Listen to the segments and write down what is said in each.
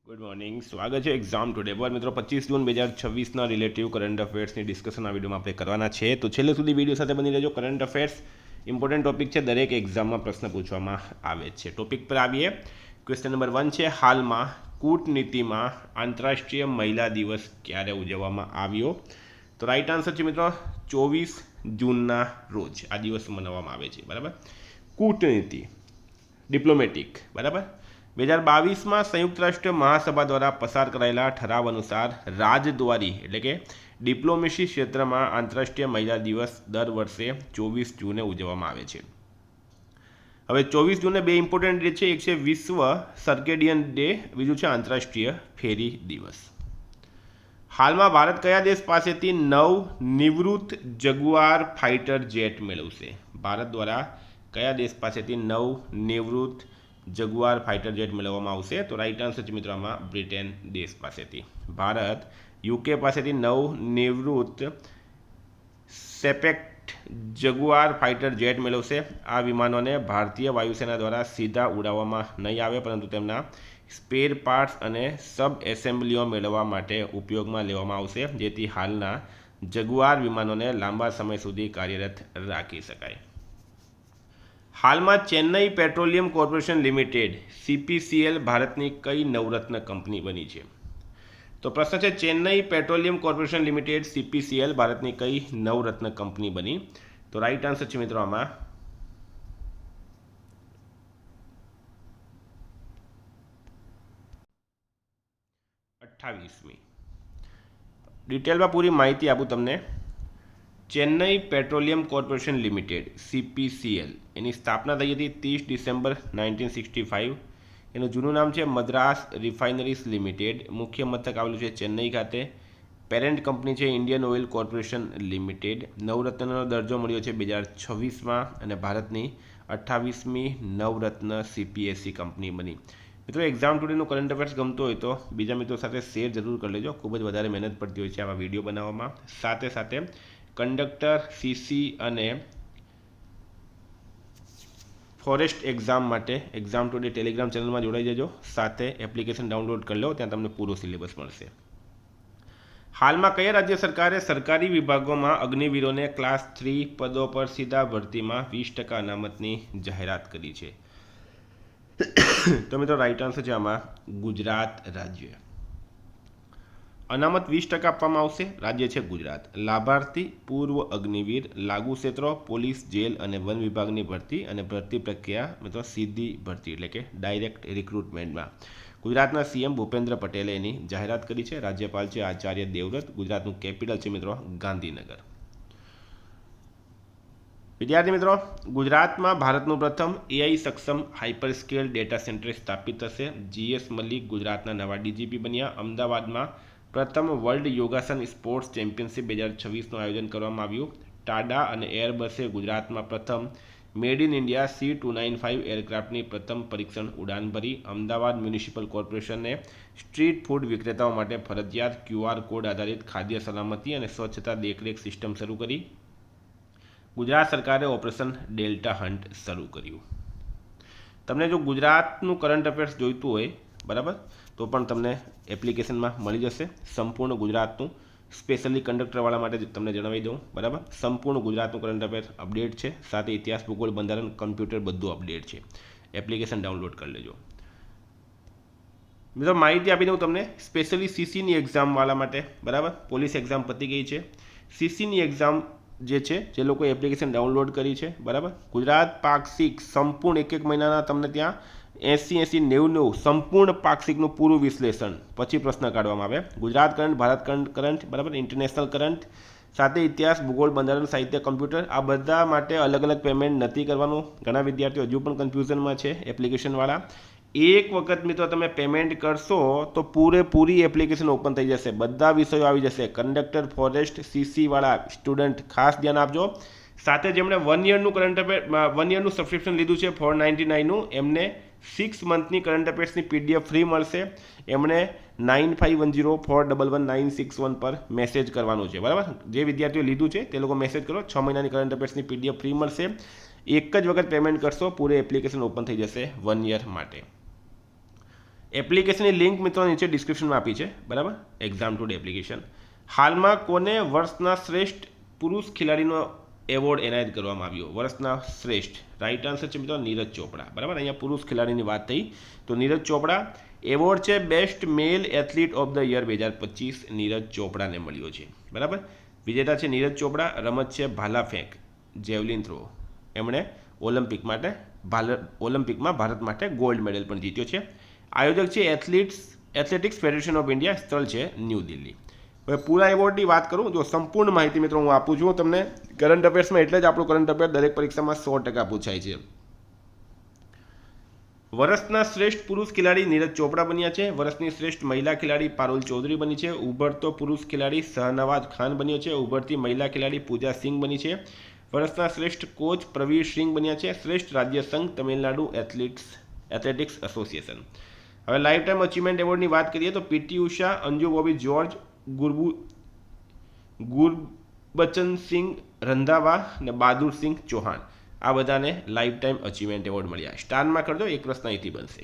Good morning, સ્વાગત છે exam today પર મિત્રો 25 જૂન 2026ના રિલેટિવ કરંટ અફેર્સની ડિસ્કશન આ વિડીયોમાં આપણે કરવાના છે. તો છેલ્લે સુધી વિડીયો સાથે બની રહેજો. કરંટ અફેર્સ ઇમ્પોર્ટન્ટ ટોપિક છે, દરેક એક્ઝામમાં પ્રશ્ન પૂછવામાં આવે છે. ટોપિક પર આવીએ. ક્વેશ્ચન નંબર 1 છે, હાલમાં કૂટનીતિમાં આંતરરાષ્ટ્રીય મહિલા દિવસ ક્યારે ઉજવવામાં આવ્યો? તો રાઈટ આન્સર છે મિત્રો 24 જૂનના રોજ આ દિવસ મનાવવામાં આવે છે. બરાબર, કૂટનીતિ ડિપ્લોમેટિક. બરાબર, 2022માં સંયુક્ત રાષ્ટ્ર મહાસભા દ્વારા પસાર કરાયેલા ઠરાવ અનુસાર રાજદ્વારી એટલે કે ડિપ્લોમેસી ક્ષેત્રમાં આંતરરાષ્ટ્રીય મહિલા દિવસ દર વર્ષે 24 જૂને ઉજવવામાં આવે છે. હવે 24 જૂને બે ઇમ્પોર્ટન્ટ ડે છે, એક છે વિશ્વ સર્કેડિયન ડે, બીજું છે આંતરરાષ્ટ્રીય ફેરી દિવસ. હાલમાં ભારત કયા દેશ પાસેથી નિવૃત્ત જગુઆર ફાઇટર જેટ મેળવશે? ભારત દ્વારા કયા દેશ પાસેથી નિવૃત્ત જગુઆર ફાઇટર જેટ મેળવવામાં આવશે? તો રાઈટ આન્સર છે મિત્રો આમાં બ્રિટેન દેશ પાસેથી. ભારત યુકે પાસેથી નિવૃત્ત સેપેક્ટ જગુઆર ફાઇટર જેટ મેળવશે. આ વિમાનોને ભારતીય વાયુસેના દ્વારા સીધા ઉડાવવામાં નહીં આવે, પરંતુ તેમના સ્પેર પાર્ટ્સ અને સબ એસેમ્બલીઓ મેળવવા માટે ઉપયોગમાં લેવામાં આવશે, જેથી હાલના જગુઆર વિમાનોને લાંબા સમય સુધી કાર્યરત રાખી શકાય. હાલમાં Chennai petroleum corporation limited CPCL ભારતની કઈ નવરત્ન કંપની બની છે? તો પ્રશ્ન છે, Chennai petroleum corporation limited CPCL ભારતની કઈ નવરત્ન કંપની બની? તો રાઈટ આન્સર છે મિત્રો આમાં 28મી. ડિટેલમાં પૂરી માહિતી આપું તમને. Chennai petroleum corporation limited CPCL એની સ્થાપના થઈ હતી 30 ડિસેમ્બર 1965. એનું જૂનું નામ છે મદ્રાસ રિફાઇનરીઝ લિમિટેડ. મુખ્ય મથક આવેલું છે ચેન્નઈ ખાતે. પેરેન્ટ કંપની છે ઇન્ડિયન ઓઇલ કોર્પોરેશન લિમિટેડ. નવરત્નનો દરજ્જો મળ્યો છે 2026માં અને ભારતની 28મી નવરત્ન CPSC કંપની બની. મિત્રો એક્ઝામ ટુડેનું કરંટ અફેર્સ ગમતો હોય તો બીજા મિત્રો સાથે શેર જરૂર કરી લેજો. ખૂબ જ વધારે મહેનત પડતી હોય છે આવા વિડીયો બનાવવામાં. સાથે સાથે કંડક્ટર, CC અને ફોરેસ્ટ એક્ઝામ માટે એક્ઝામ ટુડે ટેલિગ્રામ ચેનલમાં જોડાઈ જજો. સાથે એપ્લિકેશન ડાઉનલોડ કરી લો, ત્યાં તમને પૂરો સિલેબસ મળશે. હાલમાં કયા રાજ્ય સરકારે સરકારી વિભાગોમાં અગ્નિવીરોને ક્લાસ 3 પદો પર સીધા ભરતીમાં 20% અનામતની જાહેરાત કરી છે? તો મિત્રો રાઈટ આન્સર છે આમાં ગુજરાત રાજ્ય. અનામત 20% આપવામાં આવશે. રાજ્ય છે ગુજરાત. લાભાર્થી પૂર્વ અગ્નિવીર. લાગુ ક્ષેત્રો પોલીસ, જેલ અને વન વિભાગની ભરતી, અને ભરતી પ્રક્રિયા મિત્રો સીધી ભરતી એટલે કે ડાયરેક્ટ રિક્રુટમેન્ટમાં ગુજરાતના CM ભૂપેન્દ્ર પટેલે એની જાહેરાત કરી છે. રાજ્યપાલ છે આચાર્ય દેવવ્રત. ગુજરાતનું કેપિટલ છે મિત્રો ગાંધીનગર. વિદ્યાર્થી મિત્રો, ગુજરાતમાં ભારતનું પ્રથમ AI સક્ષમ હાઇપરસ્કેલ ડેટા સેન્ટર સ્થાપિત થશે. GS મલિક ગુજરાતના નવા DGP બન્યા. અમદાવાદમાં પ્રથમ વર્લ્ડ યોગાસન સ્પોર્ટ્સ ચેમ્પિયનશિપ 2026નું આયોજન કરવામાં આવ્યું. ટાડા અને એરબસે ગુજરાતમાં પ્રથમ મેડ ઇન ઇન્ડિયા C295 એરક્રાફ્ટની પ્રથમ પરીક્ષણ ઉડાન ભરી. અમદાવાદ મ્યુનિસિપલ કોર્પોરેશને સ્ટ્રીટ ફૂડ વિક્રેતાઓ માટે ફરજિયાત QR કોડ આધારિત ખાદ્ય સલામતી અને સ્વચ્છતા દેખરેખ સિસ્ટમ શરૂ કરી. ગુજરાત સરકારે ઓપરેશન ડેલ્ટા હન્ટ શરૂ કર્યું. તમને જો ગુજરાતનું કરંટ અફેર્સ જોઈતું હોય બરાબર, તો પણ તમને એપ્લિકેશનમાં મળી જશે. સંપૂર્ણ ગુજરાતનું સ્પેશિયલી કંડક્ટરવાળા માટે તમને જણાવી દઉં. બરાબર, સંપૂર્ણ ગુજરાતનું કરંટ અફેર્સ અપડેટ છે. સાથે ઇતિહાસ, ભૂગોળ, બંધારણ, કમ્પ્યુટર બધું અપડેટ છે. એપ્લિકેશન ડાઉનલોડ કરી લેજો. મિત્રો માહિતી આપી દઉં તમને સ્પેશિયલી CCની એક્ઝામવાળા માટે. બરાબર, પોલીસ એક્ઝામ પતી ગઈ છે. CCની એક્ઝામ જે છે, જે લોકોએ એપ્લિકેશન ડાઉનલોડ કરી છે બરાબર, ગુજરાત પાક્ષિક સંપૂર્ણ એક મહિનાના તમને ત્યાં 80-90 સંપૂર્ણ પાક્ષિકનું પૂરું વિશ્લેષણ પછી પ્રશ્ન કાઢવામાં આવે. ગુજરાત કરંટ, ભારત કરંટ બરાબર, ઇન્ટરનેશનલ કરંટ, સાથે ઇતિહાસ, ભૂગોળ, બંધારણ, સાહિત્ય, કમ્પ્યુટર, આ બધા માટે અલગ અલગ પેમેન્ટ નથી કરવાનું. ઘણા વિદ્યાર્થીઓ હજુ પણ કન્ફ્યુઝનમાં છે એપ્લિકેશનવાળા. એક વખત મિત્રો તમે પેમેન્ટ કરશો તો પૂરેપૂરી એપ્લિકેશન ઓપન થઈ જશે. બધા વિષયો આવી જશે. કંડક્ટર, ફોરેસ્ટ, CCવાળા સ્ટુડન્ટ ખાસ ધ્યાન આપજો. સાથે જેમણે 1 યરનું કરંટ અફેર 1 યરનું સબસ્ક્રિપ્શન લીધું છે 499નું, એમને 6 મંથની કરંટ અફેર્સની PDF ફ્રી મળશે. એમણે 9510411961 પર મેસેજ કરવાનું છે. બરાબર, જે વિદ્યાર્થીઓ લીધું છે તે લોકો મેસેજ કરો. 6 મહિનાની કરંટ અફેર્સની PDF ફ્રી મળશે. એક જ વખત પેમેન્ટ કરશો, પૂરી એપ્લિકેશન ઓપન થઈ જશે 1 યર માટે. એપ્લિકેશનની લિંક મિત્રો નીચે ડિસ્ક્રિપ્શનમાં આપી છે, બરાબર. Exam today application. હાલમાં કોને વર્ષના શ્રેષ્ઠ પુરુષ ખેલાડીનો એવોર્ડ એનાયત કરવામાં આવ્યો? વર્ષના શ્રેષ્ઠ, રાઈટ આન્સર છે મિત્રો નીરજ ચોપડા, બરાબર. અહીંયા પુરુષ ખેલાડીની વાત થઈ તો નીરજ ચોપડા. એવોર્ડ છે best male athlete of the year 2025 Neeraj ચોપડાને મળ્યો છે, બરાબર. વિજેતા છે નીરજ ચોપડા. રમત છે ભાલા ફેંક, જેવલિન થ્રો. એમણે ઓલિમ્પિકમાં ભારત માટે ગોલ્ડ મેડલ પણ જીત્યો છે. આયોજક છે એથ્લેટિક્સ ફેડરેશન ઓફ ઇન્ડિયા. સ્થળ છે ન્યૂ દિલ્હી. હવે પૂરા એવોર્ડની વાત કરું, જો સંપૂર્ણ માહિતી મિત્રો હું આપું છું તમને કરંટ અફેર્સમાં, એટલે જ આપણું કરંટ અફેર દરેક પરીક્ષામાં 100% પૂછાય છે. વર્ષના શ્રેષ્ઠ પુરુષ ખેલાડી નીરજ ચોપડા બન્યા છે. વર્ષની શ્રેષ્ઠ મહિલા ખેલાડી પારુલ ચૌધરી બની છે. ઉભરતો પુરુષ ખેલાડી શહનવાજ ખાન બન્યો છે. ઉભરતી મહિલા ખેલાડી પૂજા સિંઘ બની છે. વર્ષના શ્રેષ્ઠ કોચ પ્રવીર સિંઘ બન્યા છે. શ્રેષ્ઠ રાજ્ય સંઘ તમિલનાડુ એથ્લેટિક્સ એસોસિએશન. હવે લાઈફ ટાઈમ અચીવમેન્ટ એવોર્ડની વાત કરીએ તો પીટી ઉષા, અંજુ બોબી જ્યોર્જ, ગુરબચન સિંહ રંધાવા અને બહાદુર સિંહ ચૌહાણ, આ બધાને લાઈફ ટાઈમ અચીવમેન્ટ એવોર્ડ મળ્યા. સ્ટારમાં કરજો, એક પ્રશ્ન અહીંથી બનશે.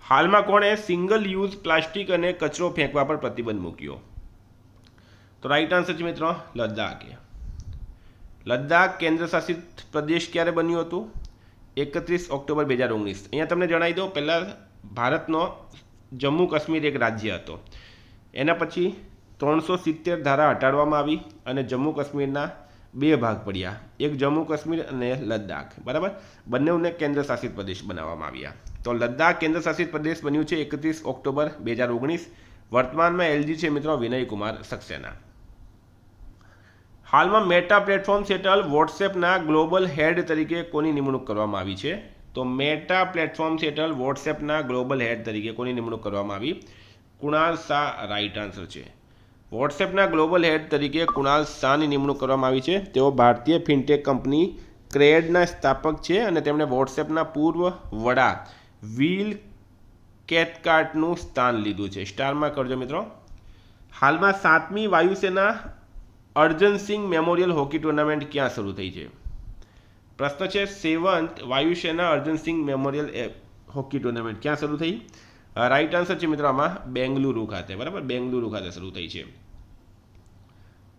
હાલમાં કોણે સિંગલ યુઝ પ્લાસ્ટિક અને કચરો ફેંકવા પર પ્રતિબંધ મૂક્યો? તો રાઈટ આન્સર છે મિત્રો લદ્દાખ. લદ્દાખ કેન્દ્ર શાસિત પ્રદેશ ક્યારે બન્યું હતું? 31 ઓક્ટોબર 2019. અહીંયા તમને જણાવી દો, પહેલાં ભારતનો જમ્મુ કાશ્મીર એક રાજ્ય હતો. એના પછી 370 ધારા હટાડવામાં આવી અને જમ્મુ કાશ્મીરના 2 ભાગ પડ્યા, એક જમ્મુ કાશ્મીર અને લદ્દાખ, બરાબર. બંનેને કેન્દ્ર શાસિત પ્રદેશ બનાવવામાં આવ્યા. તો લદ્દાખ કેન્દ્ર શાસિત પ્રદેશ બન્યું છે 31 ઓક્ટોબર 2019. વર્તમાનમાં એલજી છે મિત્રો વિનય કુમાર સક્સેના. હાલમાં મેટા પ્લેટફોર્મ સેટલ વોટ્સએપના ગ્લોબલ હેડ તરીકે કોની નિમણૂક કરવામાં આવી છે? તો મેટા પ્લેટફોર્મ સેટલ વોટ્સએપના ગ્લોબલ હેડ તરીકે કોની નિમણૂક કરવામાં આવી? કુણાલ શાહ રાઈટ આન્સર છે. વોટ્સએપના ગ્લોબલ હેડ તરીકે કુણાલ શાહની નિમણૂક કરવામાં આવી છે. તેઓ ભારતીય ફિનટેક કંપની ક્રેડના સ્થાપક છે અને તેમણે વોટ્સએપના પૂર્વ વડા વિલ કેથકાર્ટનું સ્થાન લીધું છે. સ્ટારમાં કરજો મિત્રો. હાલમાં 7મી વાયુસેના Arjan Singh memorial hockey tournament ક્યાં શરૂ થઈ છે? પ્રશ્ન છે 7th વાયુસેના Arjan Singh memorial hockey tournament ક્યાં શરૂ થઈ? રાઈટ આન્સર છે મિત્રો આમાં બેંગલુરુ ખાતે, બરાબર. બેંગલુરુ ખાતે શરૂ થઈ છે.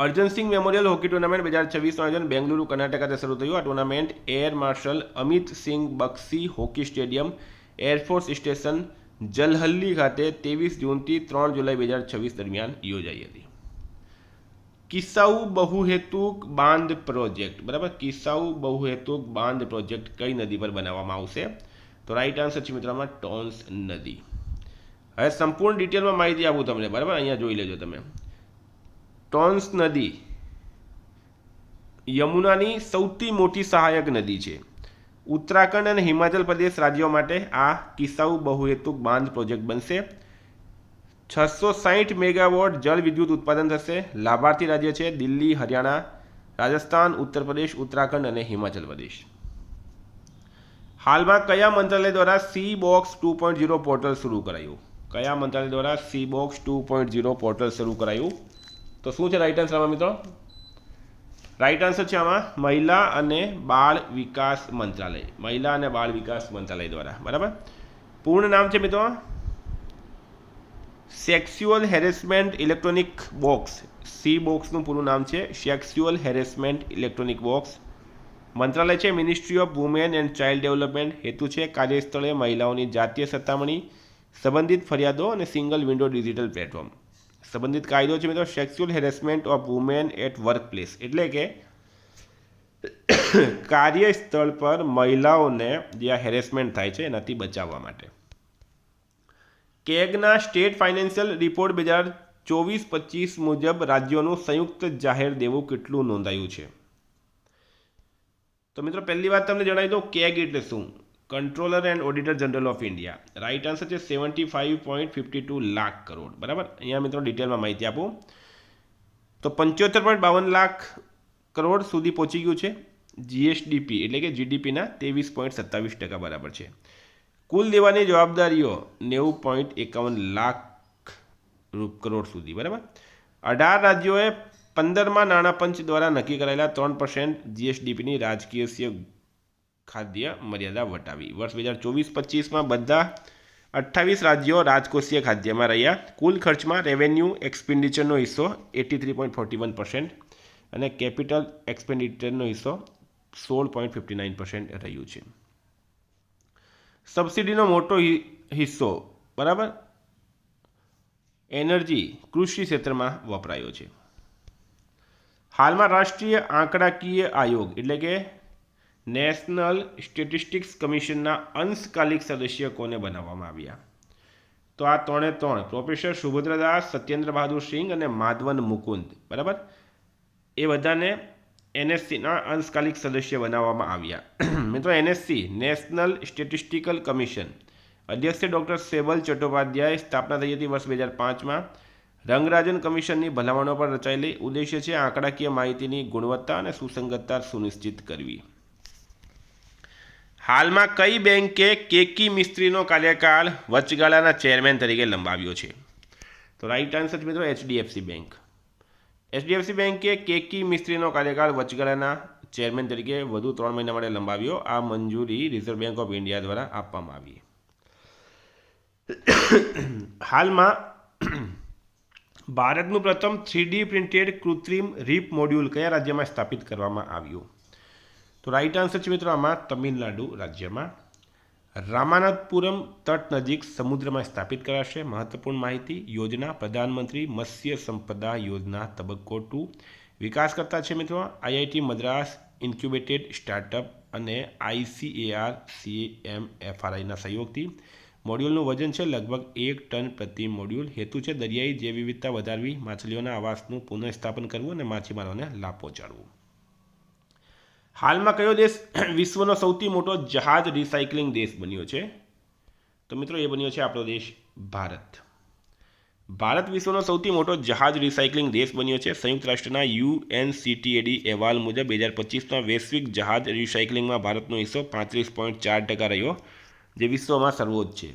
Arjan Singh memorial hockey tournament 2026નું આયોજન બેંગલુરુ કર્ણાટક ખાતે શરૂ થયું. આ tournament air marshal Amit Singh Bakshi hockey stadium, air force station Jalahalli ખાતે 23 જૂનથી 3 જુલાઈ 2026 દરમિયાન યોજાઈ હતી. કિસ્સાઉ બહુહેતુક બાંધ પ્રોજેક્ટ, બરાબર. કિસ્સાઉ બહુહેતુક બાંધ પ્રોજેક્ટ કઈ નદી પર બનાવવામાં આવશે? તો રાઈટ આન્સર છે મિત્રોમાં ટોન્સ નદી. હવે સંપૂર્ણ ડિટેલમાં માહિતી આપું તમને, બરાબર. અહીંયા જોઈ લેજો તમે. ટોન્સ નદી યમુનાની સૌથી મોટી સહાયક નદી છે. ઉત્તરાખંડ અને હિમાચલ પ્રદેશ રાજ્યો માટે આ કિસ્સાઉ બહુહેતુક બાંધ પ્રોજેક્ટ બનશે. 660 મેગાવોટ જળ વિદ્યુત ઉત્પાદન થશે. લાભાર્થી રાજ્ય છે દિલ્હી, હરિયાણા, રાજસ્થાન, ઉત્તર પ્રદેશ, ઉત્તરાખંડ અને હિમાચલ પ્રદેશ. હાલમાં કયા મંત્રાલય દ્વારા સી બોક્સ 2.0 પોર્ટલ શરૂ કરાયું? કયા મંત્રાલય દ્વારા સી બોક્સ 2.0 પોર્ટલ શરૂ કરાયું? તો શું છે રાઈટ આન્સર આમાં મિત્રો? રાઈટ આન્સર છે આમાં મહિલા અને બાળ વિકાસ મંત્રાલય. મહિલા અને બાળ વિકાસ મંત્રાલય દ્વારા, બરાબર. પૂર્ણ નામ છે મિત્રો sexual harassment electronic box. She બોક્સનું પૂરું નામ છે સેક્સ્યુઅલ હેરેસમેન્ટ ઇલેક્ટ્રોનિક બોક્સ. મંત્રાલય છે ministry of women and child development. હેતુ છે કાર્યસ્થળે મહિલાઓની જાતીય સત્તામણી, સંબંધિત ફરિયાદો અને સિંગલ વિન્ડો ડિજિટલ પ્લેટફોર્મ. સંબંધિત કાયદો છે મિત્રો sexual harassment of women at work place, એટલે કે કાર્યસ્થળ પર મહિલાઓને જે હેરેસમેન્ટ થાય છે એનાથી બચાવવા માટે. કેગના સ્ટેટ ફાઇનાન્શિયલ રિપોર્ટ 2024-25 મુજબ રાજ્યોનું સંયુક્ત જાહેર દેવું કેટલું નોંધાયું છે? તો મિત્રો પહેલી વાત તમને જણાવી દઉં, કેગ એટલે શું? Controller and auditor general of India. Right answer છે 75.52 લાખ કરોડ, બરાબર. અહીંયા મિત્રો ડિટેલમાં માહિતી આપું તો 75.52 લાખ કરોડ સુધી પહોંચી ગયું છે. જીએસડીપી એટલે કે જીડીપીના 23.27% બરાબર છે. કુલ દેવાની જવાબદારીઓ 90.51 લાખ કરોડ સુધી, બરાબર. 18 રાજ્યોએ 15મા નાણાં પંચ દ્વારા નક્કી કરાયેલા 3% જીએસડીપીની રાજકીય ખાદ્ય મર્યાદા વટાવી. વર્ષ 2024-25માં બધા 28 રાજ્યો રાજકોષીય ખાદ્યમાં રહ્યા. કુલ ખર્ચમાં રેવન્યુ એક્સપેન્ડિચરનો હિસ્સો 83.41% અને કેપિટલ એક્સપેન્ડિચરનો હિસ્સો 16.59% રહ્યું છે. સબસિડીનો મોટો હિસ્સો બરાબર એનર્જી કૃષિ ક્ષેત્રમાં વપરાયો છે. હાલમાં રાષ્ટ્રીય આંકડાકીય આયોગ એટલે કે નેશનલ સ્ટેટિસ્ટિક્સ કમિશનના અંશકાલિક સદસ્ય કોને બનાવવામાં આવ્યા? તો આ 3 પ્રોફેસર સુભદ્રદાસ, સત્યેન્દ્ર બહાદુર સિંહ અને માધવન મુકુંદ. બરાબર, એ બધાને એનએસસીના અંશકાલિક સદસ્ય બનાવવામાં આવ્યા. મિત્રો, એનએસસી નેશનલ સ્ટેટિસ્ટિકલ કમિશન અધ્યક્ષ ડૉક્ટર સેબલ ચટ્ટોપાધ્યાય. સ્થાપના થઈ હતી વર્ષ 2005માં. રંગરાજન કમિશનની ભલામણો પર રચાયેલી. ઉદ્દેશ્ય છે આંકડાકીય માહિતીની ગુણવત્તા અને સુસંગતતા સુનિશ્ચિત કરવી. હાલમાં કઈ બેંકે કેકી મિસ્ત્રીનો કાર્યકાળ વચગાળાના ચેરમેન તરીકે લંબાવ્યો છે? તો રાઈટ આન્સર મિત્રો એચડીએફસી બેંક. એચડીએફસી બેંકે કેકી મિસ્ત્રીનો કાર્યકાળ વચગાળાના ચેરમેન તરીકે વધુ 3 મહિના માટે લંબાવ્યો. આ મંજૂરી રિઝર્વ બેંક ઓફ ઇન્ડિયા દ્વારા આપવામાં આવી. હાલમાં ભારતનું પ્રથમ 3D પ્રિન્ટેડ કૃત્રિમ રીપ મોડ્યુલ કયા રાજ્યમાં સ્થાપિત કરવામાં આવ્યું? તો રાઈટ આન્સર છે મિત્રો આમાં તમિલનાડુ રાજ્યમાં. રામાનાથપુરમ તટ નજીક સમુદ્રમાં સ્થાપિત કરાશે. મહત્વપૂર્ણ માહિતી. યોજના પ્રધાનમંત્રી મત્સ્ય સંપદા યોજના તબક્કો 2. વિકાસકર્તા છે મિત્રો આઈઆઈટી મદ્રાસ, ઇન્ક્યુબેટેડ સ્ટાર્ટઅપ અને ICAR CMFRIના સહયોગથી. મોડ્યુલનું વજન છે લગભગ 1 ટન પ્રતિ મોડ્યુલ. હેતુ છે દરિયાઈ જૈવ વિવિધતા વધારવી, માછલીઓના આવાસનું પુનઃસ્થાપન કરવું અને માછીમારોને લાભ પહોંચાડવું. હાલમાં કયો દેશ વિશ્વનો સૌથી મોટો જહાજ રિસાયકલિંગ દેશ બન્યો છે? તો મિત્રો એ બન્યો છે આપણો દેશ ભારત. ભારત વિશ્વનો સૌથી મોટો જહાજ રિસાયકલિંગ દેશ બન્યો છે. સંયુક્ત રાષ્ટ્રના UNCTAD અહેવાલ મુજબ 2025માં વૈશ્વિક જહાજ રિસાયકલિંગમાં ભારતનો હિસ્સો 35.4% રહ્યો, જે વિશ્વમાં સર્વોચ્ચ છે.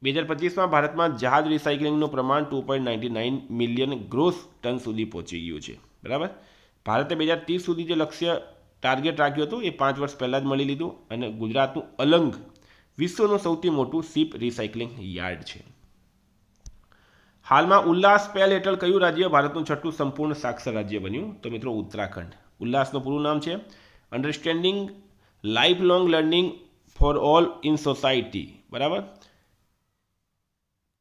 2025માં ભારતમાં જહાજ રિસાયકલિંગનું પ્રમાણ 2.99 મિલિયન ગ્રોસ ટન સુધી પહોંચી ગયું છે. બરાબર, ભારતે 2030 સુધી જે લક્ષ્ય ટાર્ગેટ રાખ્યું હતું એ 5 વર્ષ પહેલાં જ મળી લીધું. અને ગુજરાતનું અલંગ વિશ્વનું સૌથી મોટું શિપ રિસાયકલિંગ યાર્ડ છે. હાલમાં ઉલ્લાસ પહેલ હેઠળ કયું રાજ્ય ભારતનું 6થું સંપૂર્ણ સાક્ષર રાજ્ય બન્યું? તો મિત્રો ઉત્તરાખંડ. ઉલ્લાસનું પૂરું નામ છે understanding life long learning for all in society. બરાબર,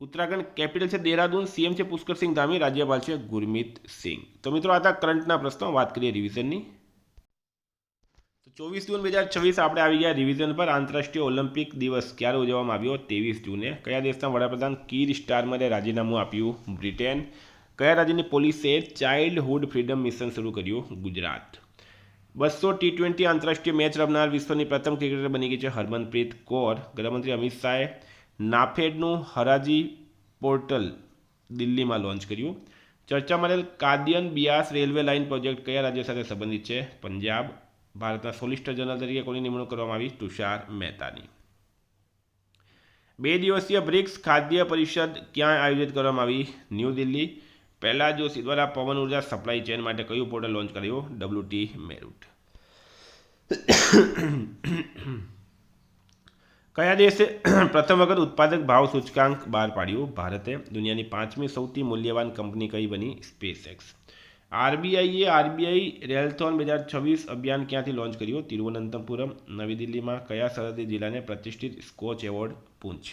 ઉત્તરાખંડ. કેપિટલ છે દેહરાદૂન. સીએમ છે પુષ્કરસિંહ ધામી. રાજ્યપાલ છે ગુરમીત સિંહ. તો મિત્રો આ હતા કરંટના પ્રશ્નો. વાત કરીએ રિવિઝનની. તો 24 જૂન 2026 આપણે આવી ગયા રિવિઝન પર. આંતરરાષ્ટ્રીય ઓલિમ્પિક દિવસ ક્યારે ઉજવવામાં આવ્યો? 23 જૂને. કયા દેશના વડાપ્રધાન કીર સ્ટારમરે રાજીનામું આપ્યું? બ્રિટેન. કયા રાજ્યની પોલીસે ચાઇલ્ડહુડ ફ્રીડમ મિશન શરૂ કર્યું? ગુજરાત. 200 T20 આંતરરાષ્ટ્રીય મેચ રમનાર વિશ્વની પ્રથમ ક્રિકેટર બની ગઈ છે હરમનપ્રીત કૌર. ગૃહમંત્રી અમિત શાહે નાફેડનું હરાજી પોર્ટલ દિલ્હીમાં લોન્ચ કર્યું. ચર્ચામાં રહેલ કાદિયન બિયાસ રેલવે લાઇન પ્રોજેક્ટ કયા રાજ્ય સાથે સંબંધિત છે? પંજાબ. ભારતના સોલિસિટર જનરલ તરીકે કોની નિમણૂક કરવામાં આવી? તુષાર મહેતાની. 2 દિવસીય બ્રિક્સ ખાદ્ય પરિષદ ક્યાં આયોજિત કરવામાં આવી? ન્યૂ દિલ્હી. પ્રહલાદ જોશી દ્વારા પવન ઉર્જા સપ્લાય ચેન માટે કયું પોર્ટલ લોન્ચ કર્યું? WT મેરુટ. કયા દેશે પ્રથમ વખત ઉત્પાદક ભાવ સૂચકાંક બહાર પાડ્યું? ભારતે. દુનિયાની 5મી સૌથી મૂલ્યવાન કંપની કઈ બની? સ્પેસએક્સ. RBI રેલથોન 2026 અભિયાન ક્યાંથી લોન્ચ કર્યું? તિરુવનંતપુરમ. નવી દિલ્હીમાં કયા સરહદી જિલ્લાને પ્રતિષ્ઠિત સ્કોચ એવોર્ડ? પૂંછ.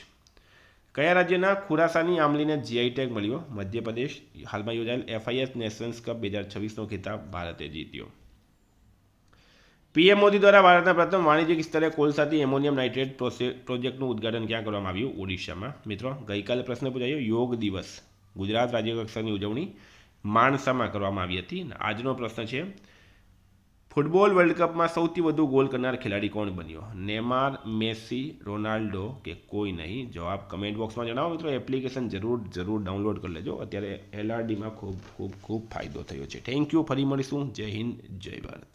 કયા રાજ્યના ખુરાસાની આમલીને GI ટેગ મળ્યો? મધ્યપ્રદેશ. હાલમાં યોજાયેલ FIS નેશન્સ કપ 2026નો ખિતાબ ભારતે જીત્યો. PM મોદી દ્વારા ભારતના પ્રથમ વાણિજ્યિક સ્તરે કોલસાથી એમોનિયમ નાઇટ્રેટ પ્રોજેક્ટનું ઉદ્ઘાટન ક્યાં કરવામાં આવ્યું? ઓડિશામાં. મિત્રો ગઈકાલે પ્રશ્ન પૂછાયો યોગ દિવસ ગુજરાત રાજ્ય કક્ષાની ઉજવણી માણસામાં કરવામાં આવી હતી. આજનો પ્રશ્ન છે ફૂટબોલ વર્લ્ડ કપમાં સૌથી વધુ ગોલ કરનાર ખેલાડી કોણ બન્યો? નેમાર, મેસી, રોનાલ્ડો કે કોઈ નહીં? જવાબ કમેન્ટ બોક્સમાં જણાવો. મિત્રો એપ્લિકેશન જરૂર ડાઉનલોડ કરી લેજો. અત્યારે LRDમાં ખૂબ ફાયદો થયો છે. Thank you. ફરી મળીશું. જય હિન્દ, જય ભારત.